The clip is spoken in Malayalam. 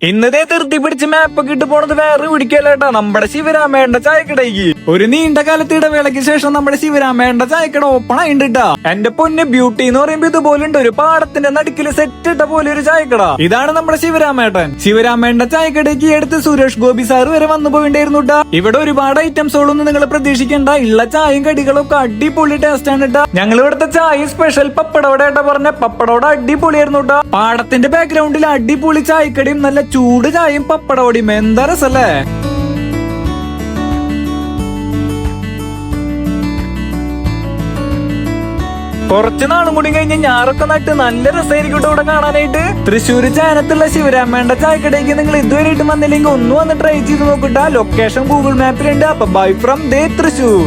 ഇന്നതേ ധൃതി പിടിച്ച് മാപ്പൊക്കെ ഇട്ട് പോണത് വേറെ പിടിക്കല്ലേട്ടാ നമ്മുടെ ശിവരാമേണ്ട ചായക്കടയ്ക്ക്. ഒരു നീണ്ട കാലത്ത് ഇടവേളയ്ക്ക് ശേഷം നമ്മുടെ ശിവരാമേണ്ട ചായക്കട ഓപ്പൺ ആയിട്ടാ. എന്റെ പൊന്നെ ബ്യൂട്ടി എന്ന് പറയുമ്പോ ഇതുപോലെ ഉണ്ട്, ഒരു പാടത്തിന്റെ നടുക്കില് സെറ്റ് ഇട്ട പോലെ ഒരു ചായക്കട. ഇതാണ് നമ്മുടെ ശിവരാമേട്ടൻ. ശിവരാമേണ്ട ചായക്കടയ്ക്ക് അടുത്ത് സുരേഷ് ഗോപി സാർ വരെ വന്നു പോയിണ്ടായിരുന്നുട്ടാ. ഇവിടെ ഒരുപാട് ഐറ്റംസുകളൊന്നും നിങ്ങൾ പ്രതീക്ഷിക്കണ്ട, ഉള്ള ചായയും കടികളും ഒക്കെ അടിപൊളി ടേസ്റ്റ് ആണ് കേട്ടാ. ഞങ്ങൾ ഇവിടുത്തെ ചായ സ്പെഷ്യൽ പപ്പടോടേട്ടാ പറഞ്ഞ പപ്പടോട അടിപൊളിയായിരുന്നു കേട്ടാ. പാടത്തിന്റെ ബാക്ക്ഗ്രൗണ്ടിൽ അടിപൊളി ചായക്കടയും നല്ല ചൂട് ചായയും പപ്പടോടിയും എന്താ രസല്ലേ. കുറച്ചു നാളും കൂടി കഴിഞ്ഞ് ഞാറൊക്കെ നട്ട് നല്ല രസമായിരിക്കും ഇവിടെ കാണാനായിട്ട്. തൃശ്ശൂർ ചാനത്തുള്ള ശിവരാമേണ്ട ചായക്കടയ്ക്ക് നിങ്ങൾ ഇതുവരെയായിട്ടും വന്നില്ലെങ്കിൽ ഒന്ന് വന്ന് ട്രൈ ചെയ്ത് നോക്കിട്ടാ. Location Google മാപ്പിലുണ്ട്. അപ്പൊ ബൈ ഫ്രം ദേ തൃശ്ശൂർ.